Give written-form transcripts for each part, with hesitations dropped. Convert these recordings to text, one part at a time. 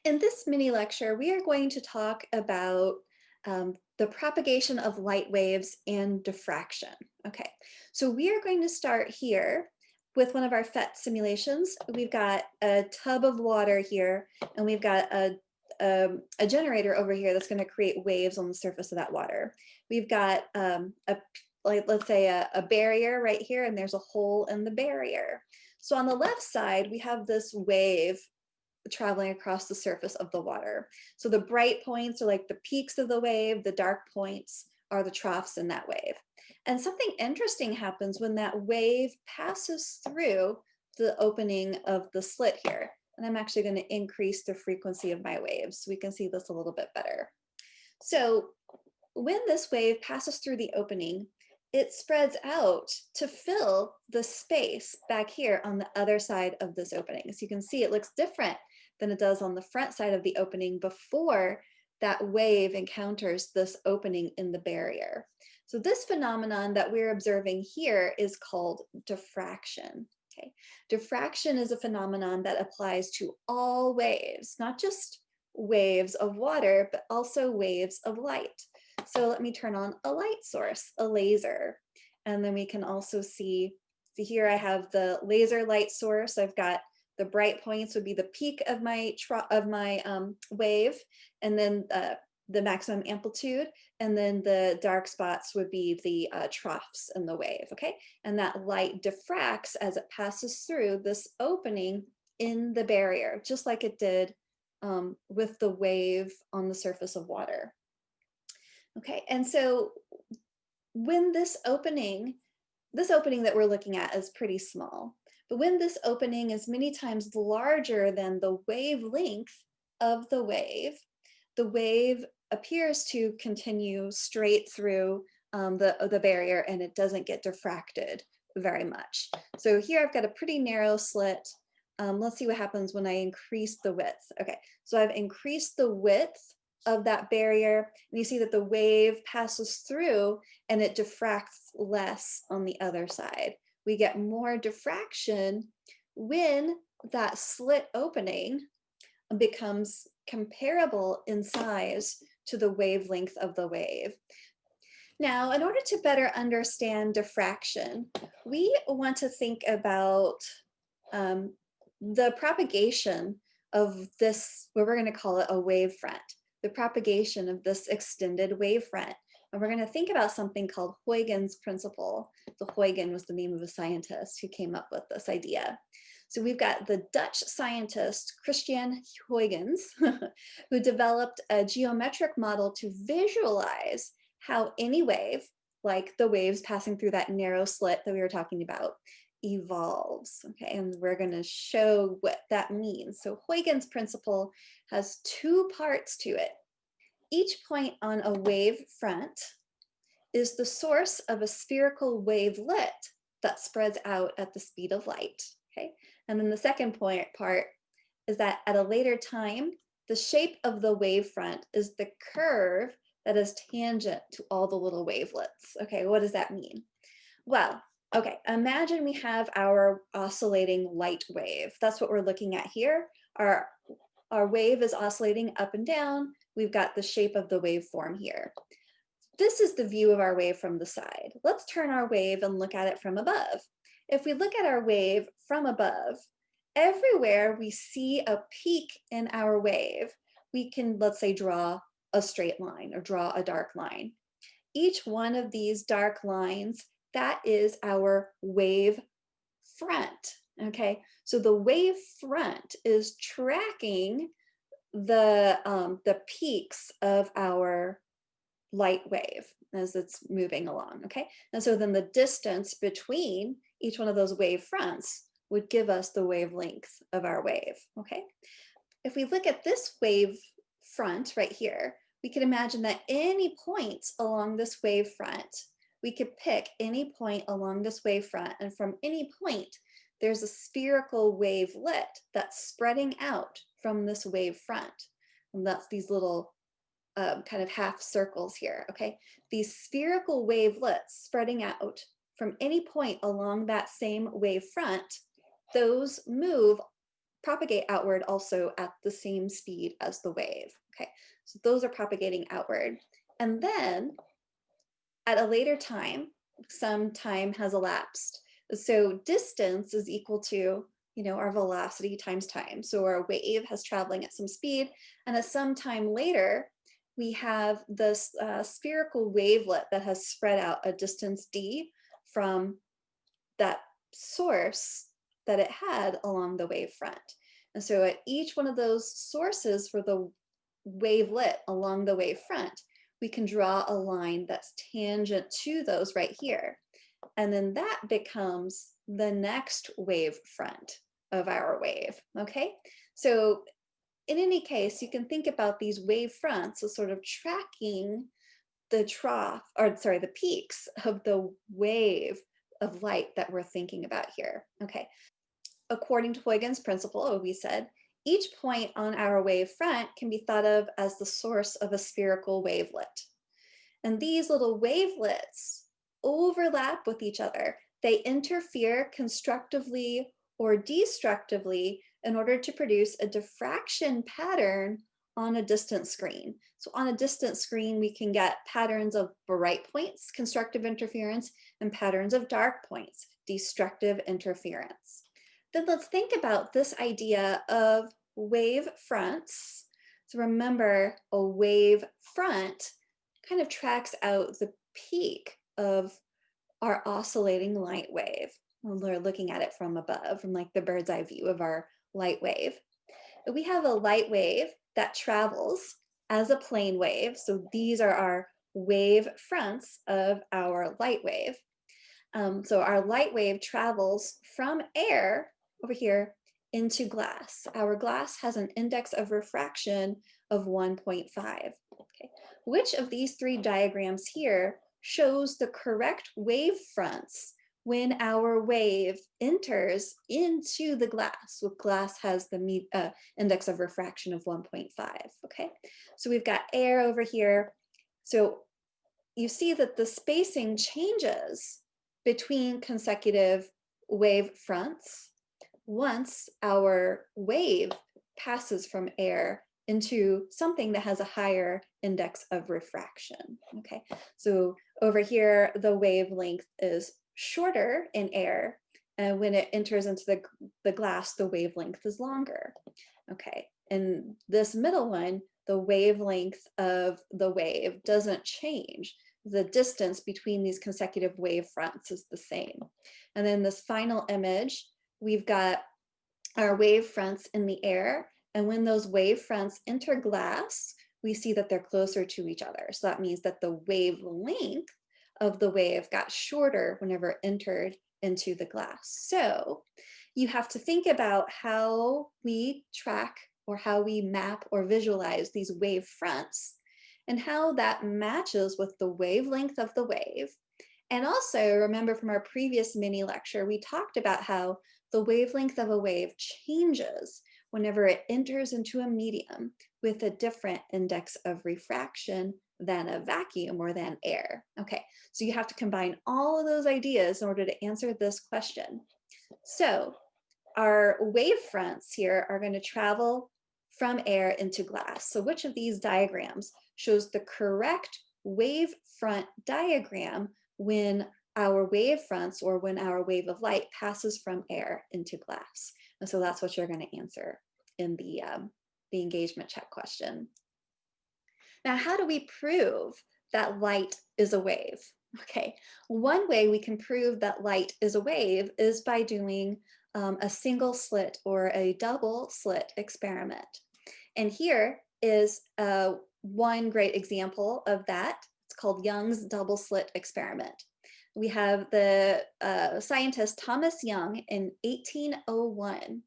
In this mini lecture, we are going to talk about the propagation of light waves and diffraction. Okay, so we are going to start here with one of our PHET simulations. We've got a tub of water here, and we've got a generator over here that's going to create waves on the surface of that water. We've got like, let's say a barrier right here, and there's a hole in the barrier. So on the left side, we have this wave traveling across the surface of the water. So the bright points are like the peaks of the wave, the dark points are the troughs in that wave. And something interesting happens when that wave passes through the opening of the slit here. And I'm actually going to increase the frequency of my waves so we can see this a little bit better. So when this wave passes through the opening, it spreads out to fill the space back here on the other side of this opening. So you can see it looks different than it does on the front side of the opening before that wave encounters this opening in the barrier. So this phenomenon that we're observing here is called diffraction. Okay. Diffraction is a phenomenon that applies to all waves, not just waves of water, but also waves of light. So let me turn on a light source, a laser. And then we can also see here I have the laser light source. I've got the bright points would be the peak of my wave, and then the maximum amplitude, and then the dark spots would be the troughs in the wave, okay? And that light diffracts as it passes through this opening in the barrier, just like it did with the wave on the surface of water. Okay, and so when this opening that we're looking at is pretty small, but when this opening is many times larger than the wavelength of the wave appears to continue straight through the barrier, and it doesn't get diffracted very much. So here I've got a pretty narrow slit. Let's see what happens when I increase the width. Okay, so I've increased the width of that barrier, and you see that the wave passes through and it diffracts less on the other side. We get more diffraction when that slit opening becomes comparable in size to the wavelength of the wave. Now, in order to better understand diffraction, we want to think about the propagation of this, what we're going to call it a wavefront, the propagation of this extended wavefront. And we're going to think about something called Huygens Principle. So Huygens was the name of a scientist who came up with this idea. So we've got the Dutch scientist Christian Huygens, who developed a geometric model to visualize how any wave, like the waves passing through that narrow slit that we were talking about, evolves. Okay, and we're going to show what that means. So Huygens Principle has two parts to it. Each point on a wave front is the source of a spherical wavelet that spreads out at the speed of light. Okay, and then the second part is that at a later time, the shape of the wavefront is the curve that is tangent to all the little wavelets. Okay, what does that mean? Well, okay, imagine we have our oscillating light wave. That's what we're looking at here. Our wave is oscillating up and down. We've got the shape of the waveform here. This is the view of our wave from the side. Let's turn our wave and look at it from above. If we look at our wave from above, everywhere we see a peak in our wave, we can, let's say, draw a straight line or draw a dark line. Each one of these dark lines, that is our wave front. Okay, so the wave front is tracking the peaks of our light wave as it's moving along. Okay, and so then the distance between each one of those wave fronts would give us the wavelength of our wave. Okay, if we look at this wave front right here, we could imagine that any point along this wave front, we could pick any point along this wave front, and from any point, there's a spherical wavelet that's spreading out from this wave front. And that's these little kind of half circles here, okay? These spherical wavelets spreading out from any point along that same wave front, those move propagate outward also at the same speed as the wave. Okay, so those are propagating outward. And then at a later time, some time has elapsed. So distance is equal to, our velocity times time. So our wave has traveling at some speed, and at some time later, we have this spherical wavelet that has spread out a distance d from that source that it had along the wavefront. And so at each one of those sources for the wavelet along the wavefront, we can draw a line that's tangent to those right here. And then that becomes the next wavefront of our wave, okay? So in any case, you can think about these wavefronts as sort of tracking the the peaks of the wave of light that we're thinking about here, okay? According to Huygens Principle, we said, each point on our wave front can be thought of as the source of a spherical wavelet. And these little wavelets overlap with each other. They interfere constructively or destructively in order to produce a diffraction pattern on a distant screen. So on a distant screen, we can get patterns of bright points, constructive interference, and patterns of dark points, destructive interference. Then let's think about this idea of wave fronts. So remember, a wave front kind of tracks out the peak of our oscillating light wave. We're looking at it from above, from like the bird's eye view of our light wave. We have a light wave that travels as a plane wave. So these are our wave fronts of our light wave. So our light wave travels from air over here into glass. Our glass has an index of refraction of 1.5. Okay. Which of these three diagrams here shows the correct wave fronts when our wave enters into the glass? Well, glass has the index of refraction of 1.5. Okay, so we've got air over here. So you see that the spacing changes between consecutive wave fronts once our wave passes from air into something that has a higher index of refraction. Okay, so over here, the wavelength is shorter in air, and when it enters into the glass, the wavelength is longer. Okay, and this middle one, the wavelength of the wave doesn't change. The distance between these consecutive wave fronts is the same. And then this final image, we've got our wave fronts in the air, and when those wave fronts enter glass, we see that they're closer to each other. So that means that the wavelength of the wave got shorter whenever it entered into the glass. So you have to think about how we track or how we map or visualize these wave fronts and how that matches with the wavelength of the wave. And also remember from our previous mini lecture, we talked about how the wavelength of a wave changes whenever it enters into a medium with a different index of refraction than a vacuum or than air. Okay, so you have to combine all of those ideas in order to answer this question. So our wave fronts here are going to travel from air into glass. So which of these diagrams shows the correct wave front diagram when our wave fronts or when our wave of light passes from air into glass? And so that's what you're going to answer in the engagement check question. Now, how do we prove that light is a wave? Okay, one way we can prove that light is a wave is by doing a single slit or a double slit experiment. And here is one great example of that. It's called Young's double slit experiment. We have the scientist Thomas Young in 1801,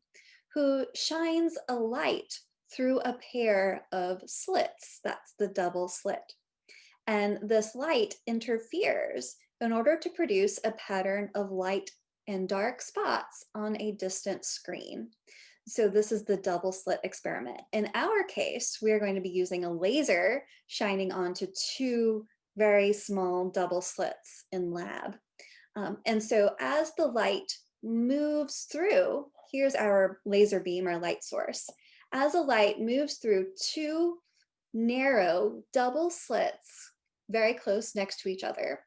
who shines a light through a pair of slits. That's the double slit. And this light interferes in order to produce a pattern of light and dark spots on a distant screen. So this is the double slit experiment. In our case, we are going to be using a laser shining onto two very small double slits in lab. And so as the light moves through here's our laser beam, our light source. As a light moves through two narrow double slits very close next to each other,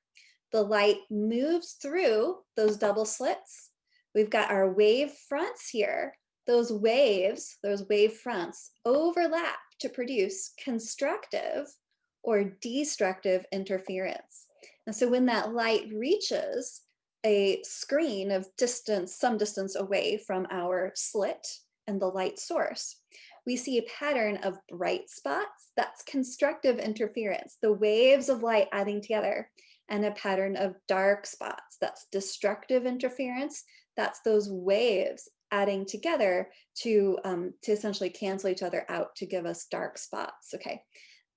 the light moves through those double slits. We've got our wave fronts here. Those waves, those wave fronts overlap to produce constructive or destructive interference. And so when that light reaches a screen of distance, some distance away from our slit and the light source, we see a pattern of bright spots. That's constructive interference, the waves of light adding together, and a pattern of dark spots. That's destructive interference. That's those waves adding together to essentially cancel each other out to give us dark spots, okay?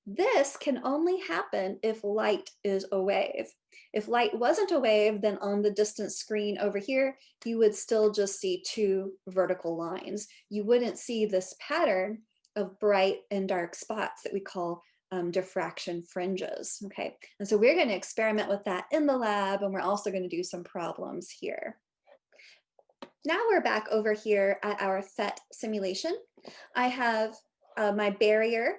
This can only happen if light is a wave. If light wasn't a wave, then on the distant screen over here, you would still just see two vertical lines. You wouldn't see this pattern of bright and dark spots that we call diffraction fringes, okay? And so we're going to experiment with that in the lab, and we're also going to do some problems here. Now we're back over here at our PHET simulation. I have my barrier,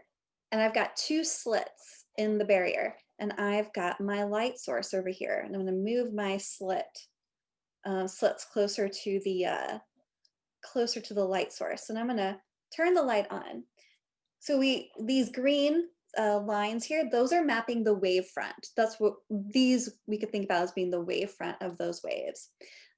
and I've got two slits in the barrier, and I've got my light source over here, and I'm going to move my slits closer to the light source, and I'm going to turn the light on. So these green lines here, those are mapping the wavefront. That's what these we could think about as being the wavefront of those waves.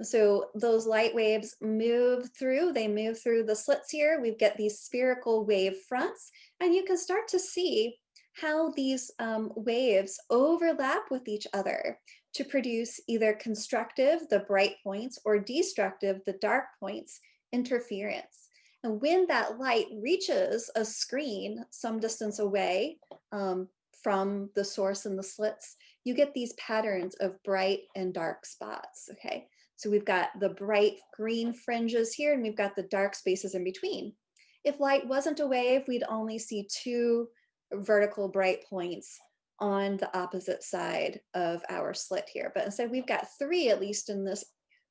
So those light waves move through the slits here. We get these spherical wave fronts, and you can start to see how these waves overlap with each other to produce either constructive, the bright points, or destructive, the dark points, interference. And when that light reaches a screen some distance away from the source and the slits, you get these patterns of bright and dark spots, okay? So we've got the bright green fringes here, and we've got the dark spaces in between. If light wasn't a wave, we'd only see two vertical bright points on the opposite side of our slit here. But instead, we've got three, at least in this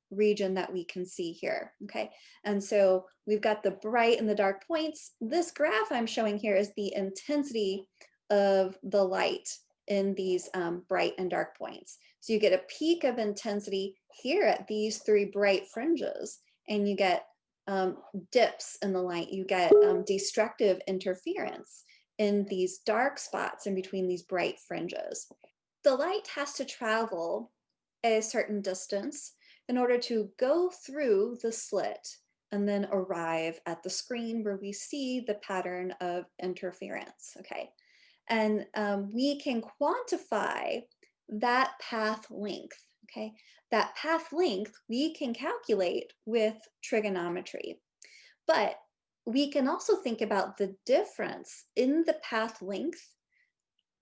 region that we can see here, okay? And so we've got the bright and the dark points. This graph I'm showing here is the intensity of the light in these bright and dark points. So you get a peak of intensity here at these three bright fringes, and you get dips in the light. You get destructive interference in these dark spots in between these bright fringes. The light has to travel a certain distance in order to go through the slit and then arrive at the screen where we see the pattern of interference, okay? And we can quantify that path length, okay? That path length we can calculate with trigonometry, but we can also think about the difference in the path length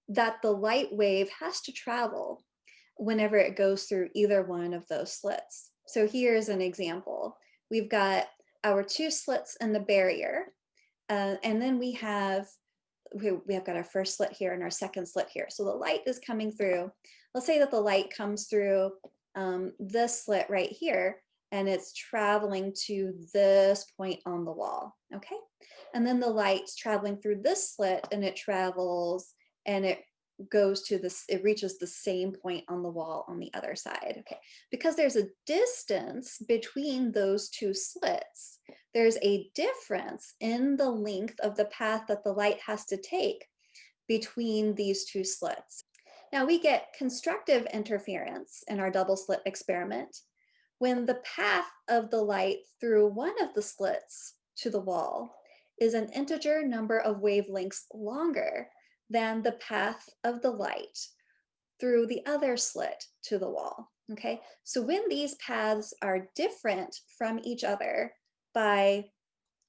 that the light wave has to travel whenever it goes through either one of those slits. So here's an example. We've got our two slits in the barrier, and then we have got our first slit here and our second slit here. So the light is coming through. Let's say that the light comes through this slit right here, and it's traveling to this point on the wall, okay? And then the light's traveling through this slit, and it travels, and it goes to this, it reaches the same point on the wall on the other side, okay? Because there's a distance between those two slits, there's a difference in the length of the path that the light has to take between these two slits. Now we get constructive interference in our double slit experiment when the path of the light through one of the slits to the wall is an integer number of wavelengths longer than the path of the light through the other slit to the wall, okay? So when these paths are different from each other by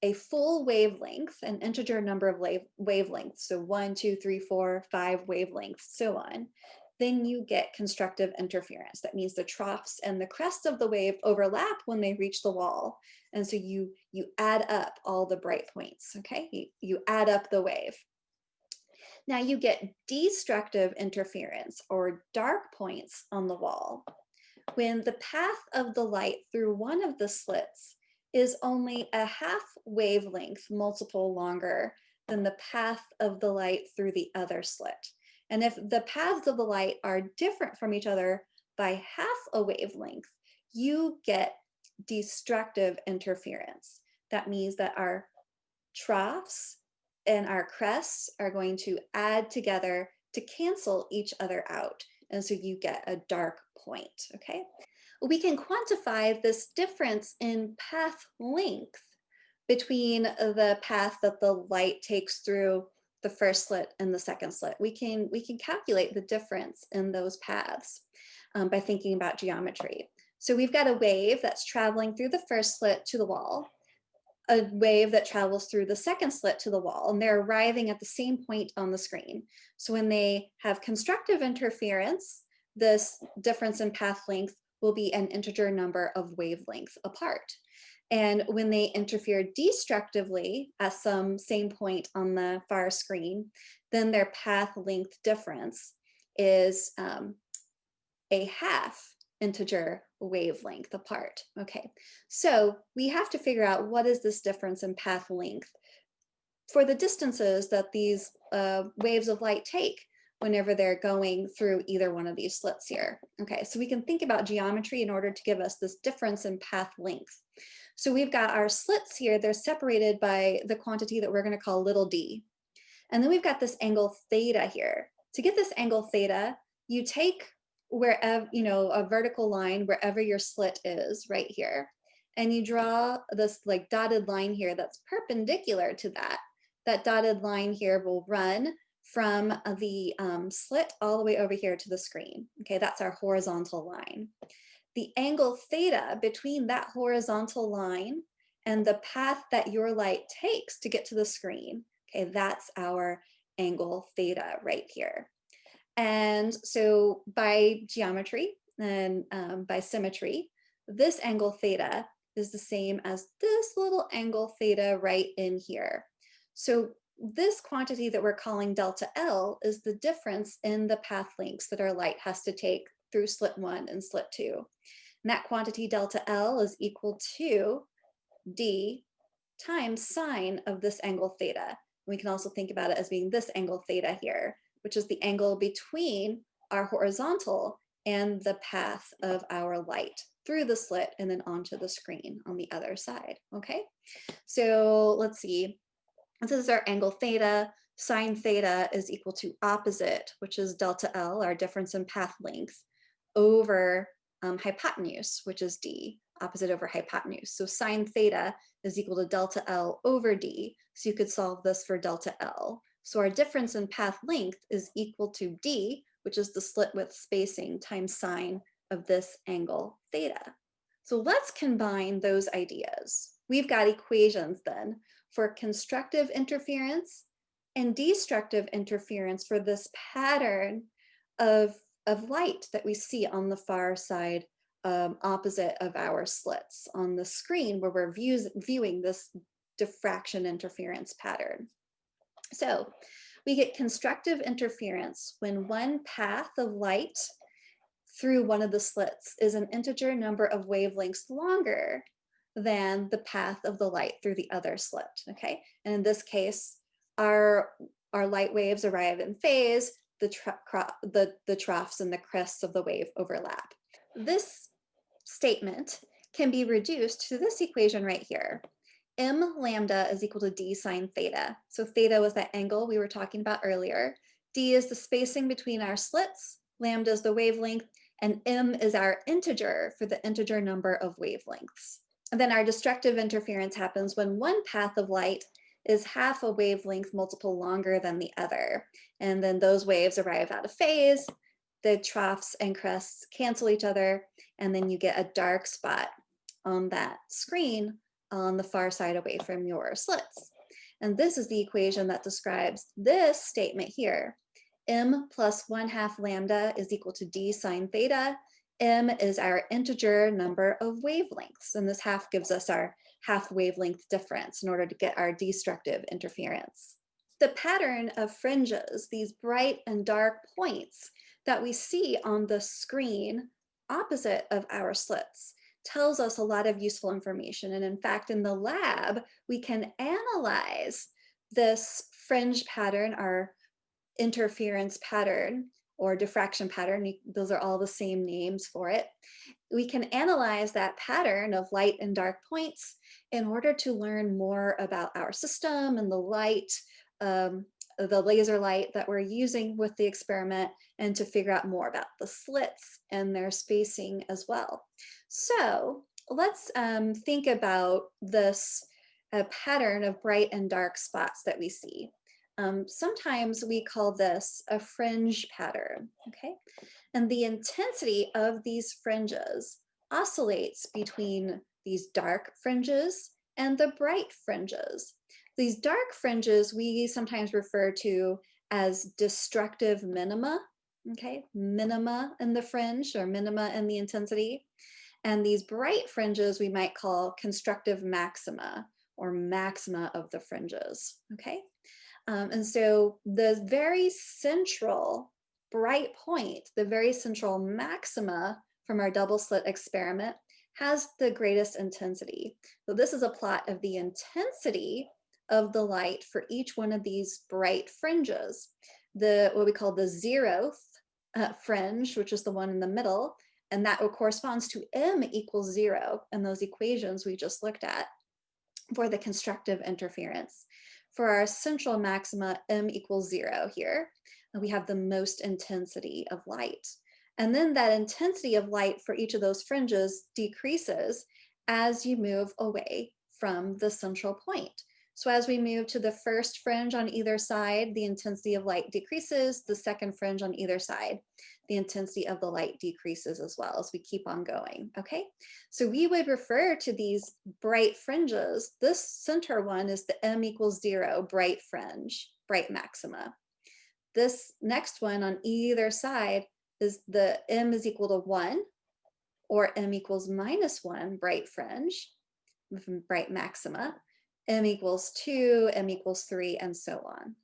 a full wavelength, an integer number of wavelengths, so 1, 2, 3, 4, 5 wavelengths, so on, then you get constructive interference. That means the troughs and the crest of the wave overlap when they reach the wall. And so you add up all the bright points, okay? You add up the wave. Now you get destructive interference or dark points on the wall when the path of the light through one of the slits is only a half wavelength multiple longer than the path of the light through the other slit. And if the paths of the light are different from each other by half a wavelength, you get destructive interference. That means that our troughs and our crests are going to add together to cancel each other out. And so you get a dark point, okay? We can quantify this difference in path length between the path that the light takes through the first slit and the second slit. We can calculate the difference in those paths by thinking about geometry. So we've got a wave that's traveling through the first slit to the wall, a wave that travels through the second slit to the wall, and they're arriving at the same point on the screen. So when they have constructive interference, this difference in path length will be an integer number of wavelengths apart. And when they interfere destructively at some same point on the far screen, then their path length difference is a half integer wavelength apart. Okay, so we have to figure out what is this difference in path length for the distances that these waves of light take whenever they're going through either one of these slits here. Okay, so we can think about geometry in order to give us this difference in path length. So we've got our slits here, they're separated by the quantity that we're going to call little d. And then we've got this angle theta here. To get this angle theta, you take wherever, a vertical line wherever your slit is right here. And you draw this like dotted line here that's perpendicular to that. That dotted line here will run from the slit all the way over here to the screen. Okay, that's our horizontal line. The angle theta between that horizontal line and the path that your light takes to get to the screen, okay, that's our angle theta right here. And so by geometry and by symmetry, this angle theta is the same as this little angle theta right in here. So this quantity that we're calling delta L is the difference in the path lengths that our light has to take through slit 1 and slit 2. And that quantity delta L is equal to d times sine of this angle theta. We can also think about it as being this angle theta here, which is the angle between our horizontal and the path of our light through the slit and then onto the screen on the other side, okay? So let's see, this is our angle theta. Sine theta is equal to opposite, which is delta L, our difference in path length, over hypotenuse, which is d, opposite over hypotenuse. So sine theta is equal to delta L over d. So you could solve this for delta L. So our difference in path length is equal to d, which is the slit width spacing, times sine of this angle theta. So let's combine those ideas. We've got equations then for constructive interference and destructive interference for this pattern of light that we see on the far side opposite of our slits on the screen where we're viewing this diffraction interference pattern. So we get constructive interference when one path of light through one of the slits is an integer number of wavelengths longer than the path of the light through the other slit, okay? And in this case, our light waves arrive in phase, the troughs and the crests of the wave overlap. This statement can be reduced to this equation right here. M lambda is equal to d sine theta. So theta was that angle we were talking about earlier. D is the spacing between our slits, lambda is the wavelength, and m is our integer for the integer number of wavelengths. And then our destructive interference happens when one path of light is half a wavelength multiple longer than the other. And then those waves arrive out of phase, the troughs and crests cancel each other, and then you get a dark spot on that screen on the far side away from your slits. And this is the equation that describes this statement here. M plus 1/2 lambda is equal to d sine theta. M is our integer number of wavelengths, and this half gives us our half wavelength difference in order to get our destructive interference. The pattern of fringes, these bright and dark points that we see on the screen opposite of our slits, tells us a lot of useful information. And in fact, in the lab, we can analyze this fringe pattern, our interference pattern or diffraction pattern. Those are all the same names for it. We can analyze that pattern of light and dark points in order to learn more about our system and the light, the laser light that we're using with the experiment, and to figure out more about the slits and their spacing as well. So let's think about this pattern of bright and dark spots that we see. Sometimes we call this a fringe pattern, okay? And the intensity of these fringes oscillates between these dark fringes and the bright fringes. These dark fringes we sometimes refer to as destructive minima, okay? Minima in the fringe or minima in the intensity. And these bright fringes we might call constructive maxima or maxima of the fringes, okay? And so the very central bright point, the very central maxima from our double slit experiment has the greatest intensity. So this is a plot of the intensity of the light for each one of these bright fringes. What we call the 0th fringe, which is the one in the middle, and that corresponds to m equals 0 in those equations we just looked at for the constructive interference. For our central maxima, m equals 0 here, we have the most intensity of light. And then that intensity of light for each of those fringes decreases as you move away from the central point. So as we move to the first fringe on either side, the intensity of light decreases. The second fringe on either side, the intensity of the light decreases as well as we keep on going, okay? So we would refer to these bright fringes. This center one is the m equals 0 bright fringe, bright maxima. This next one on either side is the m is equal to 1 or m equals -1 bright fringe, bright maxima. M equals 2, M equals 3, and so on.